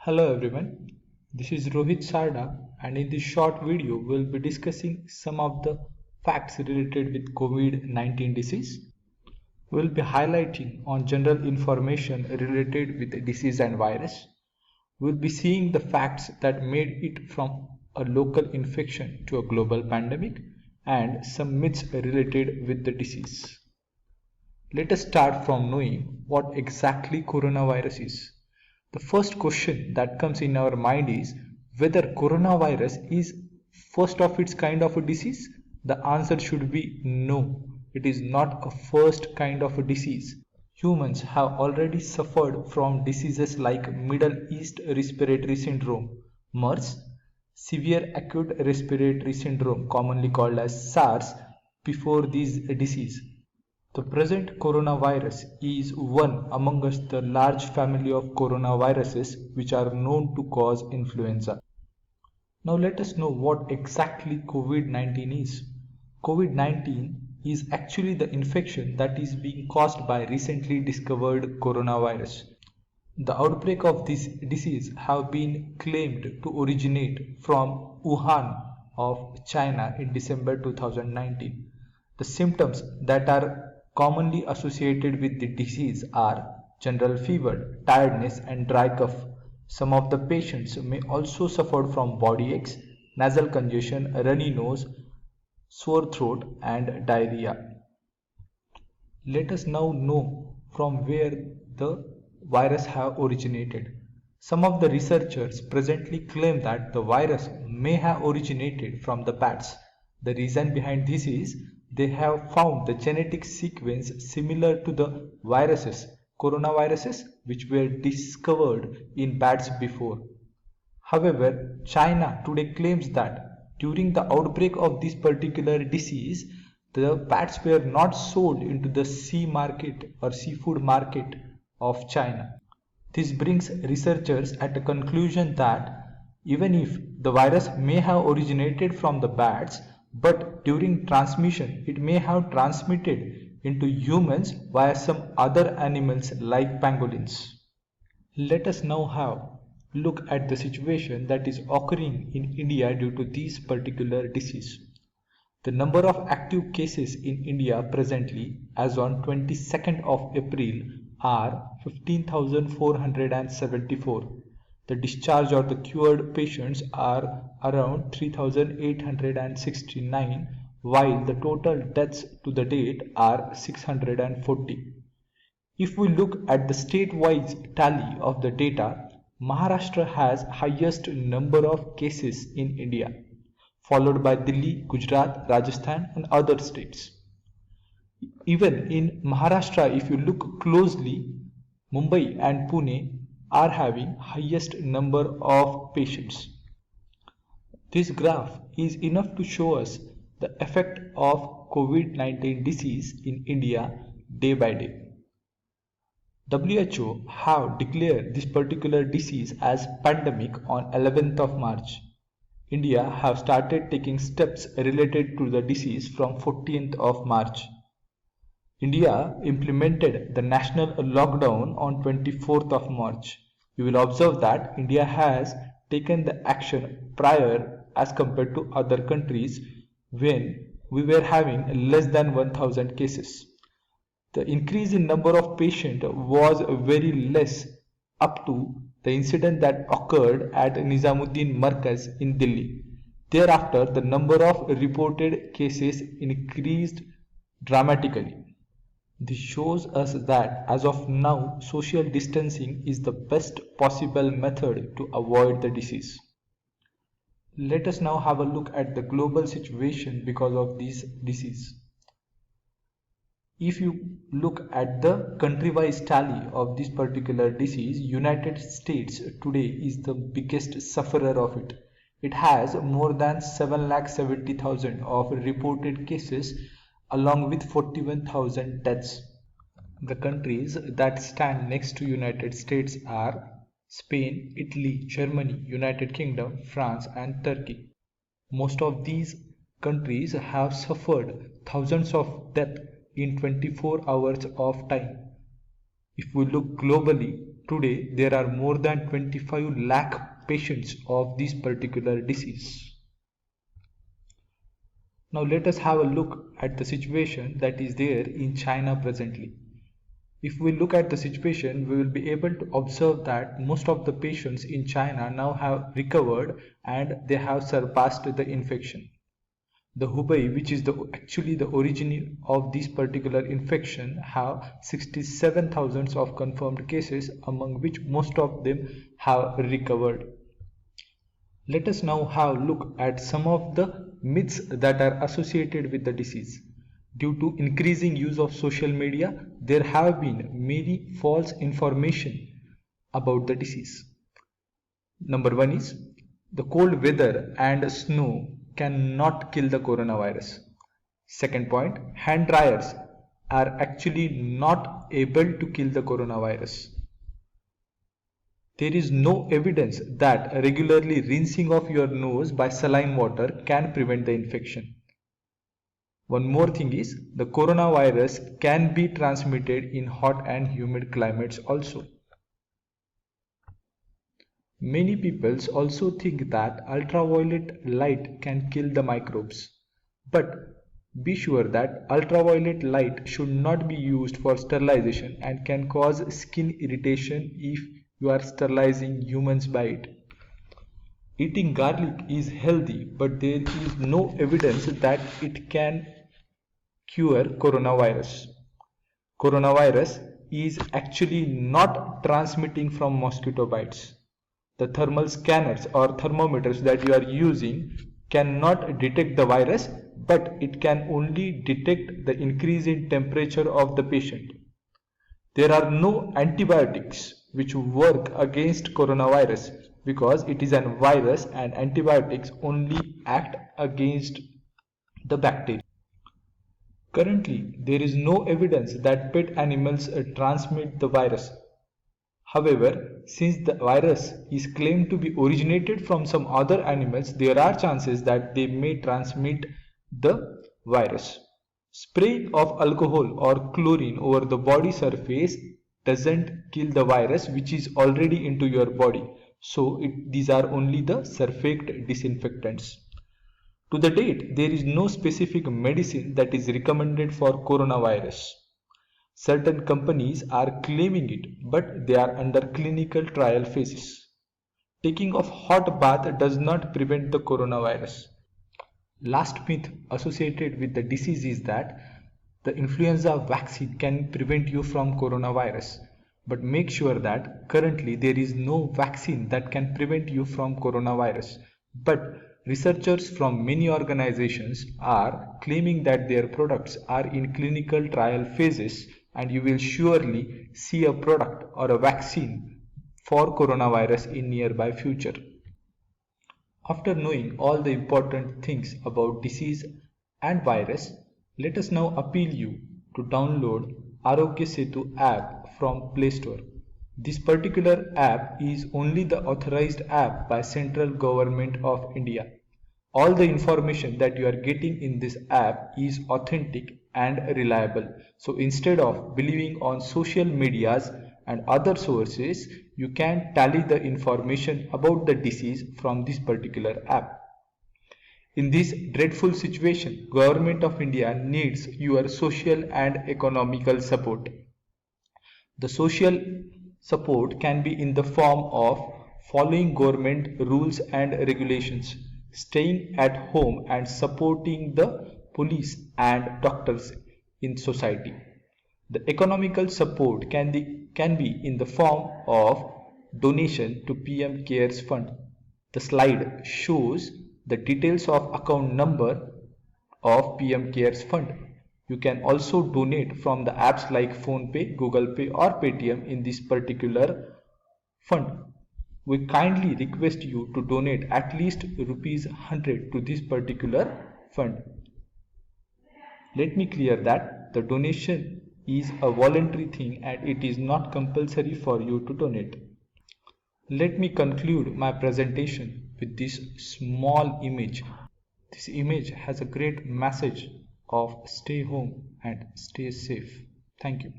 Hello everyone, this is Rohit Sarda and in this short video we'll be discussing some of the facts related with COVID-19 disease. We'll be highlighting on general information related with the disease and virus. We'll be seeing the facts that made it from a local infection to a global pandemic and some myths related with the disease. Let us start from knowing what exactly coronavirus is. The first question that comes in our mind is whether coronavirus is first of its kind of a disease. The answer should be no. It is not a first kind of a disease. Humans have already suffered from diseases like Middle East Respiratory Syndrome, MERS, severe acute respiratory syndrome commonly called as SARS before this disease. The present coronavirus is one amongst the large family of coronaviruses which are known to cause influenza. Now let us know what exactly COVID-19 is. COVID-19 is actually the infection that is being caused by recently discovered coronavirus. The outbreak of this disease have been claimed to originate from Wuhan of China in December 2019. The symptoms that are commonly associated with the disease are general fever, tiredness and dry cough. Some of the patients may also suffer from body aches, nasal congestion, runny nose, sore throat and diarrhea. Let us now know from where the virus have originated. Some of the researchers presently claim that the virus may have originated from the bats. The reason behind this is they have found the genetic sequence similar to the coronaviruses which were discovered in bats before. However, China today claims that during the outbreak of this particular disease, the bats were not sold into the sea market or seafood market of China. This brings researchers at a conclusion that even if the virus may have originated from the bats, but during transmission it may have transmitted into humans via some other animals like pangolins. Let us now have look at the situation that is occurring in India due to this particular disease. The number of active cases in India presently as on 22nd of April are 15,474. The discharged or the cured patients are around 3,869 while the total deaths to the date are 640. If we look at the state-wise tally of the data, Maharashtra has highest number of cases in India, followed by Delhi, Gujarat, Rajasthan and other states. Even in Maharashtra, if you look closely, Mumbai and Pune are having highest number of patients. This graph is enough to show us the effect of COVID-19 disease in India day by day. WHO have declared this particular disease as pandemic on 11th of March. India have started taking steps related to the disease from 14th of March. India implemented the national lockdown on 24th of March. You will observe that India has taken the action prior as compared to other countries when we were having less than 1000 cases. The increase in number of patients was very less up to the incident that occurred at Nizamuddin Markaz in Delhi. Thereafter, the number of reported cases increased dramatically. This shows us that as of now, social distancing is the best possible method to avoid the disease. Let us now have a look at the global situation because of this disease. If you look at the country-wise tally of this particular disease, United States today is the biggest sufferer of it. It has more than 7,70,000 of reported cases along with 41,000 deaths. The countries that stand next to United States are Spain, Italy, Germany, United Kingdom, France and Turkey. Most of these countries have suffered thousands of deaths in 24 hours of time. If we look globally, today there are more than 25 lakh patients of this particular disease. Now let us have a look at the situation that is there in China presently. If we look at the situation, we will be able to observe that most of the patients in China now have recovered and they have surpassed the infection. The Hubei, which is actually the origin of this particular infection, have 67,000 of confirmed cases, among which most of them have recovered. Let us now have a look at some of the myths that are associated with the disease. Due to increasing use of social media, there have been many false information about the disease. Number one is the cold weather and snow cannot kill the coronavirus. Second point, hand dryers are actually not able to kill the coronavirus. There is no evidence that regularly rinsing of your nose by saline water can prevent the infection. One more thing is the coronavirus can be transmitted in hot and humid climates also. Many people also think that ultraviolet light can kill the microbes. But be sure that ultraviolet light should not be used for sterilization and can cause skin irritation if you are sterilizing humans by it. Eating garlic is healthy, but there is no evidence that it can cure coronavirus. Coronavirus is actually not transmitting from mosquito bites. The thermal scanners or thermometers that you are using cannot detect the virus, but it can only detect the increase in temperature of the patient. There are no antibiotics which work against coronavirus because it is a virus and antibiotics only act against the bacteria. Currently, there is no evidence that pet animals transmit the virus. However, since the virus is claimed to be originated from some other animals, there are chances that they may transmit the virus. Spraying of alcohol or chlorine over the body surface doesn't kill the virus which is already into your body. So these are only the surface disinfectants. To the date, there is no specific medicine that is recommended for coronavirus. Certain companies are claiming it, but they are under clinical trial phases. Taking of hot bath does not prevent the coronavirus. Last myth associated with the disease is that the influenza vaccine can prevent you from coronavirus. But make sure that currently there is no vaccine that can prevent you from coronavirus. But researchers from many organizations are claiming that their products are in clinical trial phases, and you will surely see a product or a vaccine for coronavirus in nearby future. After knowing all the important things about disease and virus, let us now appeal you to download Arogya Setu app from Play Store. This particular app is only the authorized app by Central Government of India. All the information that you are getting in this app is authentic and reliable. So instead of believing on social medias and other sources, you can tally the information about the disease from this particular app. In this dreadful situation, Government of India needs your social and economical support. The social support can be in the form of following government rules and regulations, staying at home and supporting the police and doctors in society. The economical support can be in the form of donation to PM Cares Fund. The slide shows the details of account number of PM Cares Fund. You can also donate from the apps like PhonePe, Google Pay or Paytm in this particular fund. We kindly request you to donate at least ₹100 to this particular fund. Let me clear that the donation is a voluntary thing and it is not compulsory for you to donate. Let me conclude my presentation with this small image. This image has a great message of stay home and stay safe. Thank you.